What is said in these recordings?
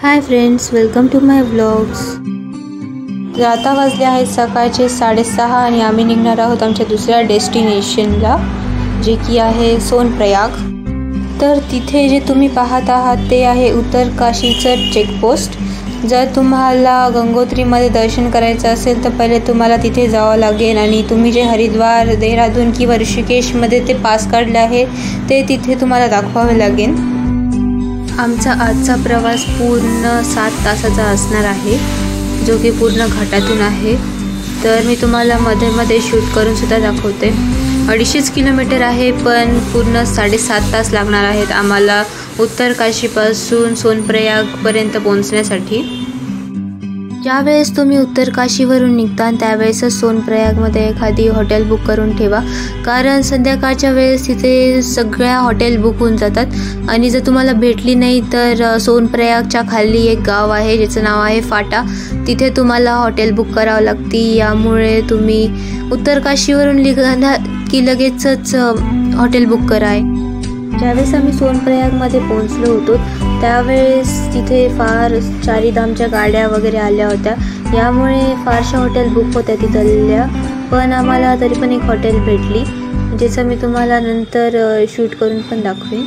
High friends, welcome to my vlogs. तर आता वाजले आहेत सकाळचे 6:30 आणि आम्ही निघणार आहोत आमच्या दुसऱ्या डेस्टिनेशनला, जे की आहे सोनप्रयाग। तर तिथे जे तुम्ही पाहत आहात ते आहे उत्तरकाशीचं चेकपोस्ट। जर तुम्हाला गंगोत्रीमध्ये दर्शन करायचं असेल तर पहिले तुम्हाला तिथे जावं लागेल आणि तुम्ही जे हरिद्वार, देहरादून किंवा ऋषिकेशमध्ये ते पास काढले आहे ते तिथे तुम्हाला दाखवावे लागेल। आमचा आजचा प्रवास पूर्ण 7 तासाचा असणार आहे, जो की पूर्ण घाटातून आहे। तर मी तुम्हाला मध्ये मध्ये शूट करून सुद्धा दाखवते। 250 किलोमीटर आहे, पण पूर्ण 7.5 तास लागणार आहेत आम्हाला उत्तरकाशीपासून सोनप्रयागपर्यंत पोहोचण्यासाठी। ज्यावेळेस तुम्ही उत्तरकाशीवरून निघता त्यावेळेस सोनप्रयागमध्ये एखादी हॉटेल बुक करून ठेवा, कारण संध्याकाळच्या वेळेस तिथे सगळ्या हॉटेल बुक होऊन जातात। आणि जर तुम्हाला भेटली नाही तर सोनप्रयागच्या खाली एक गाव आहे ज्याचं नाव आहे फाटा, तिथे तुम्हाला हॉटेल बुक करावं लागते। यामुळे तुम्ही उत्तरकाशीवरून निघाला की लगेचच हॉटेल बुक कराय। ज्यावेळेस आम्ही सोनप्रयागमध्ये पोहोचलो होतो त्यावेळेस तिथे फार चारीधामच्या गाड्या वगैरे आल्या होत्या, यामुळे फारशा हॉटेल बुक होत्या तिथल्या, पण आम्हाला तरी पण एक हॉटेल भेटली, ज्याचं मी तुम्हाला नंतर शूट करून पण दाखवेन।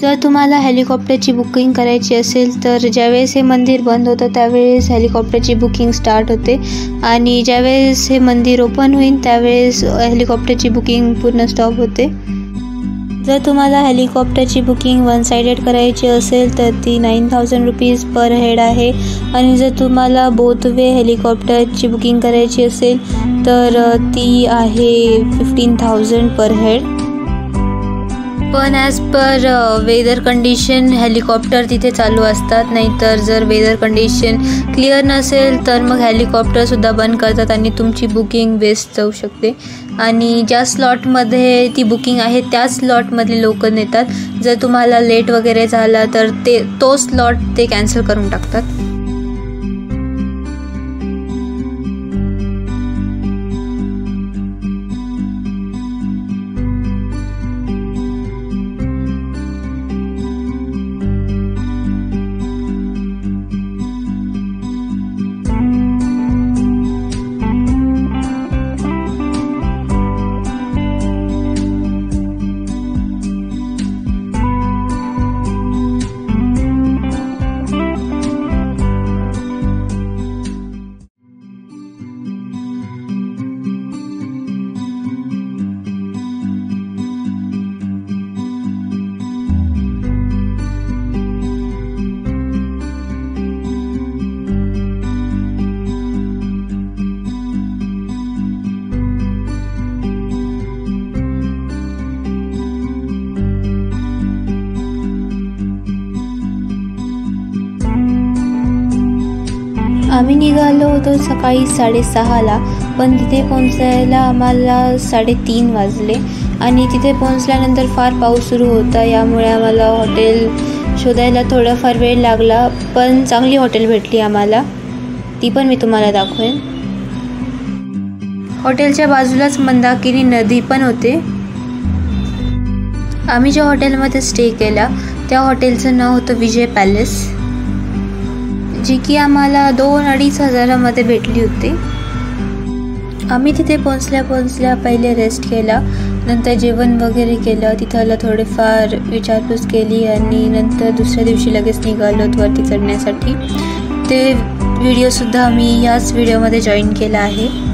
जर तुम्हाला हेलिकॉप्टरची बुकिंग करायची असेल तर ज्यावेळेस हे मंदिर बंद होतं त्यावेळेस हेलिकॉप्टरची बुकिंग स्टार्ट होते, आणि ज्यावेळेस हे मंदिर ओपन होईल त्यावेळेस हेलिकॉप्टरची बुकिंग पूर्ण स्टॉप होते। जर तुम्हाला हेलिकॉप्टरची बुकिंग वन साइडेड करायची असेल तर ती 9000 रुपीज पर हेड आहे, आणि जर तुम्हाला बोथ वे हेलिकॉप्टरची बुकिंग करायची असेल तर ती आहे 15,000 पर हेड। पण as per weather condition helicopter तिथे चालू असतात, नाहीतर जर वेदर कंडिशन क्लिअर नसेल तर मग हेलिकॉप्टरसुद्धा बंद करतात आणि तुमची बुकिंग वेस्ट जाऊ शकते। आणि ज्या स्लॉटमध्ये ती बुकिंग आहे त्याच स्लॉटमधले लोक नेतात। जर तुम्हाला लेट वगैरे झाला तर तो स्लॉट ते कॅन्सल करून टाकतात। आम्ही निघालो होतो सकाळी 6:30ला, पण तिथे पोहोचायला आम्हाला 3:30 वाजले, आणि तिथे पोहोचल्यानंतर फार पाऊस सुरू होता, यामुळे आम्हाला हॉटेल शोधायला थोडाफार वेळ लागला, पण चांगली हॉटेल भेटली आम्हाला, ती पण मी तुम्हाला दाखवेन। हॉटेलच्या बाजूलाच मंदाकिनी नदी पण होते। आम्ही ज्या हॉटेलमध्ये स्टे केला त्या हॉटेलचं नाव होतं विजय पॅलेस, जी की आम्हाला 2-2.5 हजारामध्ये भेटली होती। आम्ही तिथे पोहोचल्या पहिले रेस्ट केला, नंतर जेवण वगैरे केलं, तिथला थोडेफार विचारपूस केली, आणि नंतर दुसऱ्या दिवशी लगेच निघालो वरती चढण्यासाठी। ते व्हिडिओसुद्धा मी याच व्हिडिओमध्ये जॉईन केला आहे।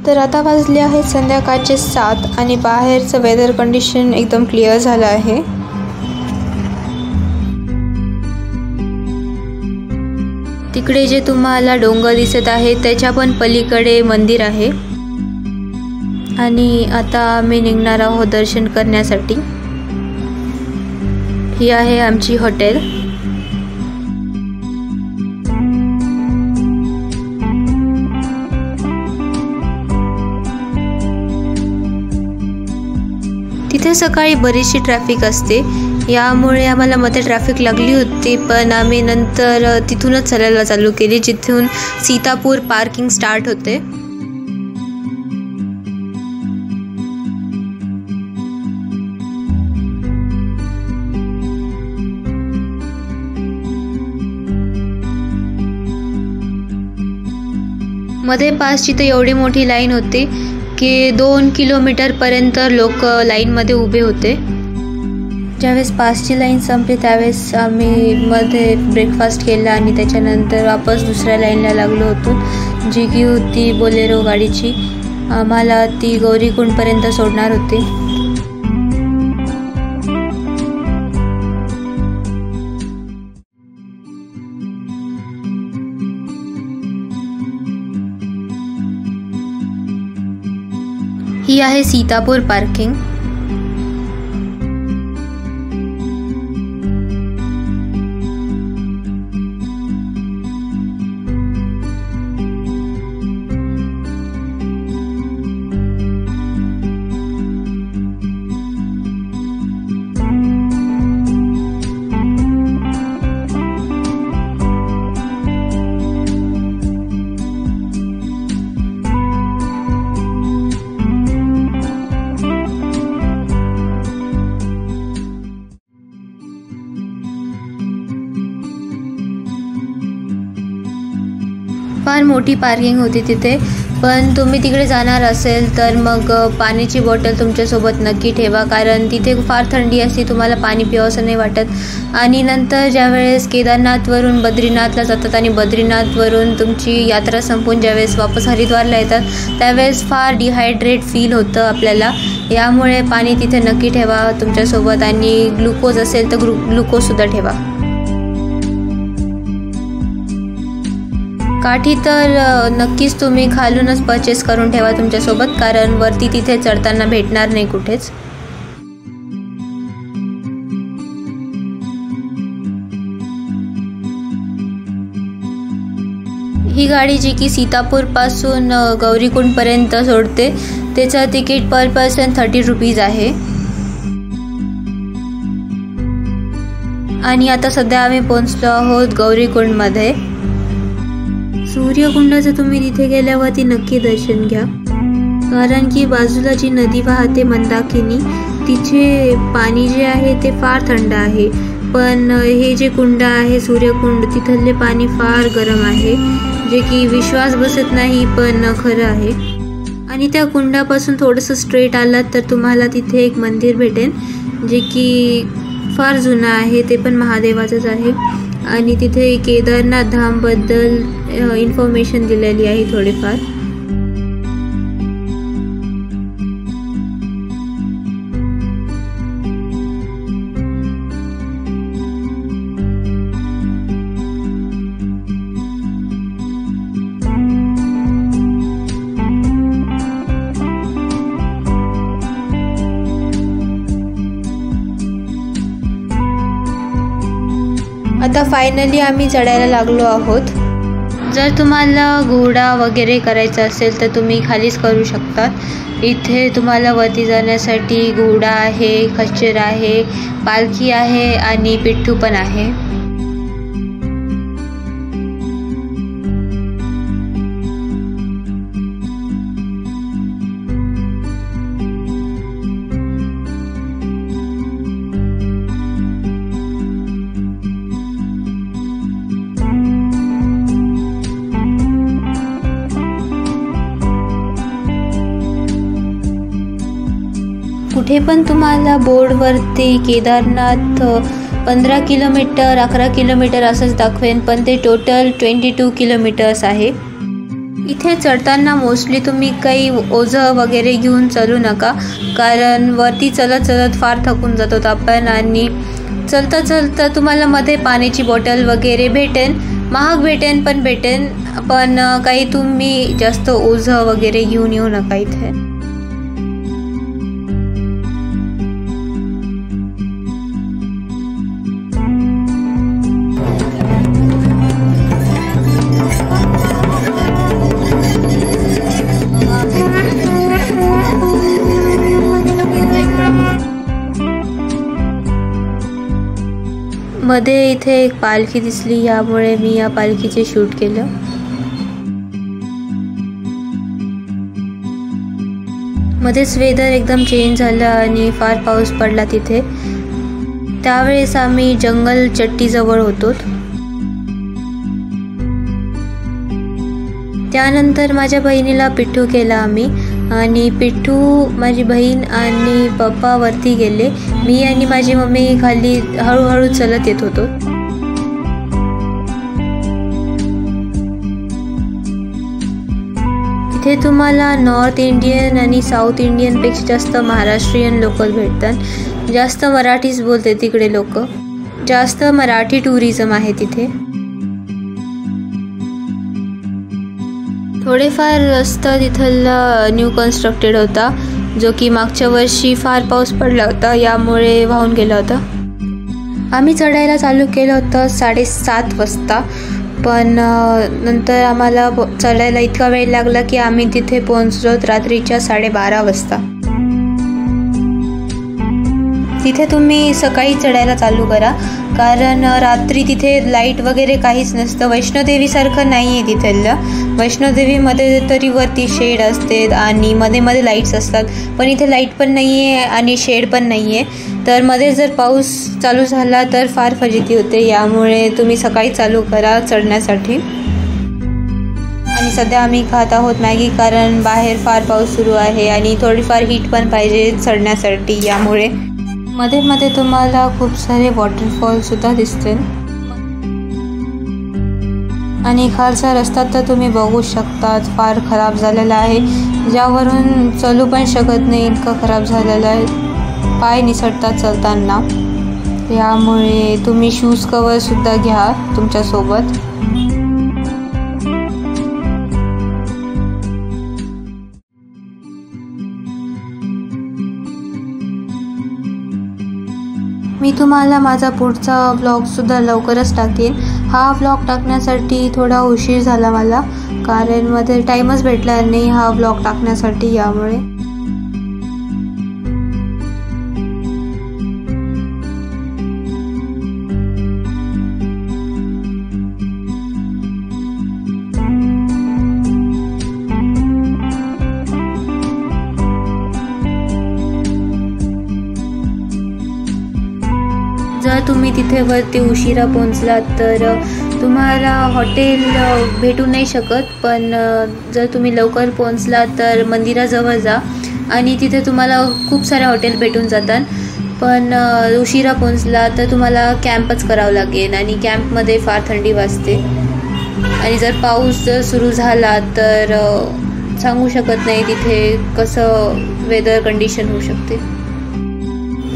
तर आता वाजले आहेत संध्याकाळचे 7 आणि बाहेरचं वेदर कंडिशन एकदम क्लिअर झालं आहे। तिकडे जे तुम्हाला डोंगर दिसत आहे त्याच्या पण पलीकडे मंदिर आहे, आणि आता आम्ही निघणार आहोत दर्शन करण्यासाठी। ही आहे आमची हॉटेल। तिथे सकाळी बरीचशी ट्रॅफिक असते, यामुळे आम्हाला मध्ये ट्रॅफिक लागली होती, पण आम्ही नंतर तिथूनच चालायला चालू केली जिथून सीतापूर पार्किंग स्टार्ट होते। मध्ये पासची तर एवढी मोठी लाईन होती की 2 किलोमीटरपर्यंत लोक लाईनमध्ये उभे होते. ज्यावेळेस पासची लाईन संपली त्यावेळेस आम्ही मध्ये ब्रेकफास्ट केला आणि त्याच्यानंतर वापस दुसऱ्या लाईनला लागलो होतो, जी की होती बोलेरो गाडीची. आम्हाला ती गौरीकुंडपर्यंत सोडणार होती. ही आहे सीतापूर पार्किंग. फार मोठी पार्किंग होती तिथे, पण तुम्ही तिकडे जाणार असेल तर मग पाण्याची बॉटल तुमच्यासोबत नक्की ठेवा, कारण तिथे फार थंडी असते, तुम्हाला पाणी पिवावंसं नाही वाटत. आणि नंतर ज्यावेळेस केदारनाथवरून बद्रीनाथला जातात आणि बद्रीनाथवरून तुमची यात्रा संपून ज्यावेळेस वापस हरिद्वारला येतात त्यावेळेस फार डिहायड्रेट फील होतं आपल्याला. यामुळे पाणी तिथे नक्की ठेवा तुमच्यासोबत, आणि ग्लुकोज असेल तर ग्लुकोजसुद्धा ठेवा. काठी तर नक्कीच तुम्ही खालूनच परचेस करून ठेवा तुमच्यासोबत, कारण वरती तिथे चढताना भेटणार नाही कुठेच. ही गाडी जी की सीतापूरपासून गौरीकुंडपर्यंत सोडते त्याचं तिकीट पर पर्सन 30 रुपीज आहे. आणि आता सध्या आम्ही पोहोचलो आहोत गौरीकुंडमध्ये. सूर्यकुंडाचं तुम्ही तिथे गेल्यावरती नक्की दर्शन घ्या, कारण की बाजूला जी नदी वाहते मंदाकिनी तिचे पाणी जे आहे ते फार थंड आहे, पण हे जे कुंड आहे सूर्यकुंड तिथले पाणी फार गरम आहे, जे की विश्वास बसत नाही पण खरं आहे. आणि त्या कुंडापासून थोडंसं स्ट्रेट आलात तर तुम्हाला तिथे एक मंदिर भेटेल जे की फार जुनं आहे, ते पण महादेवाचंच आहे. आणि तिथे केदारनाथ धामबद्दल इन्फॉर्मेशन दिलेली आहे थोडीफार. आता फायनली आम्ही चढायला लागलो आहोत. जर तुम्हाला घोडा वगैरे करायचा असेल तर तुम्ही खालीच करू शकता. इथे तुम्हाला वरती जाण्यासाठी घोडा आहे, खच्चर आहे, पालखी आहे आणि पिठ्ठू पण आहे. कुठे पण तुम्हाला बोर्डवरती केदारनाथ 15 किलोमीटर 11 किलोमीटर असंच दाखवेन, पण ते टोटल 22 किलोमीटर्स आहे. इथे चढताना मोस्टली तुम्ही काही ओझं वगैरे घेऊन चालू नका, कारण वरती चलत चलत फार थकून जातो आपण. आणि चलता चलता तुम्हाला मध्ये पाण्याची बॉटल वगैरे भेटेन, महाग भेटेन पण भेटेन, पण काही तुम्ही जास्त ओझं वगैरे घेऊन येऊ नका इथे. मध्ये इथे एक पालखी दिसली, यामुळे मी या पालखीचे शूट केलं. मध्येच वेदर एकदम चेंज झालं आणि फार पाऊस पडला तिथे. त्यावेळेस आम्ही जंगल चट्टीजवळ होतो. त्यानंतर माझ्या बहिणीला पिठ्ठू केला आम्ही आणि पिठ्ठू माझी बहीण आणि पप्पा वरती गेले, मी आणि माझी मम्मी खाली हळूहळू चलत येत होतो. इथे तुम्हाला नॉर्थ इंडियन आणि साऊथ इंडियनपेक्षा जास्त महाराष्ट्रीयन लोक भेटतात. जास्त मराठीच बोलते तिकडे लोक, जास्त मराठी टुरिझम आहे तिथे. थोडेफार रस्ता तिथला न्यू कन्स्ट्रक्टेड होता, जो की मागच्या वर्षी फार पाऊस पडला होता यामुळे वाहून गेला होता. आम्ही चढायला चालू केलं होतं 7:30 वाजता, पण नंतर आम्हाला चढायला इतका वेळ लागला की आम्ही तिथे पोहोचलो रात्रीच्या 12:30 वाजता. तिथे तुम्ही सकाळी चढायला चालू करा, कारण रात्री तिथे लाईट वगैरे काहीच नसतं. वैष्णोदेवीसारखं नाही आहे तिथलं. वैष्णोदेवीमध्ये तरी वरती शेड असते आणि मध्ये मध्ये लाईट्स असतात, पण इथे लाईट पण नाही आहे आणि शेड पण नाही आहे. तर मध्ये जर पाऊस चालू झाला तर फार फजिती होते, यामुळे तुम्ही सकाळी चालू करा चढण्यासाठी. आणि सध्या आम्ही खात आहोत मॅगी, कारण बाहेर फार पाऊस सुरू आहे आणि थोडीफार हीट पण पाहिजे चढण्यासाठी. यामुळे मध्ये मध्ये तुम्हाला खूप सारे वॉटरफॉलसुद्धा दिसतील आणि खालचा रस्ता तर तुम्ही बघू शकतात फार खराब झालेला आहे, ज्यावरून चालू पण शकत नाही, इतका खराब झालेला आहे. पाय निसटतात चालताना, यामुळे तुम्ही शूज कवरसुद्धा घ्या तुमच्यासोबत. मी तुम्हाला माझा पुढचा व्लॉगसुद्धा लवकरच टाकेन. हा व्लॉग टाकण्यासाठी थोडा उशीर झाला मला, कारण मध्ये टाईमच भेटला नाही हा व्लॉग टाकण्यासाठी. यामुळे जर तुम्ही तिथे वरती उशिरा पोहोचलात तर तुम्हाला हॉटेल भेटू नाही शकत, पण जर तुम्ही लवकर पोहोचलात तर मंदिराजवळ जा आणि तिथे तुम्हाला खूप सारे हॉटेल भेटून जातात. पण उशिरा पोहोचला तर तुम्हाला कॅम्पच करावं लागेल आणि कॅम्पमध्ये फार थंडी वाजते आणि जर पाऊस जर सुरू झाला तर सांगू शकत नाही तिथे कसं वेदर कंडिशन होऊ शकते.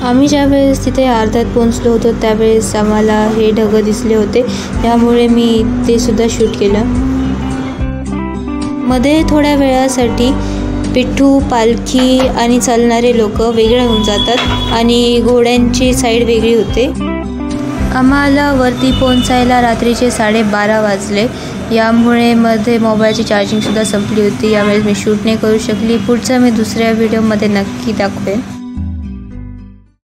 आम्ही ज्यावेळेस तिथे अर्ध्यात पोहोचलो होतो त्यावेळेस आम्हाला हे ढग दिसले होते, त्यामुळे मी ते सुद्धा शूट केलं. मध्ये थोड्या वेळासाठी पिठ्ठू, पालखी आणि चालणारे लोक वेगळे होऊन जातात आणि घोड्यांची साईड वेगळी होते. आम्हाला वरती पोहोचायला रात्रीचे 12:30 वाजले, यामुळे मध्ये मोबाईलची चार्जिंगसुद्धा संपली होती. यावेळेस मी शूट नाही करू शकली. पुढचं मी दुसऱ्या व्हिडिओमध्ये नक्की दाखवेन.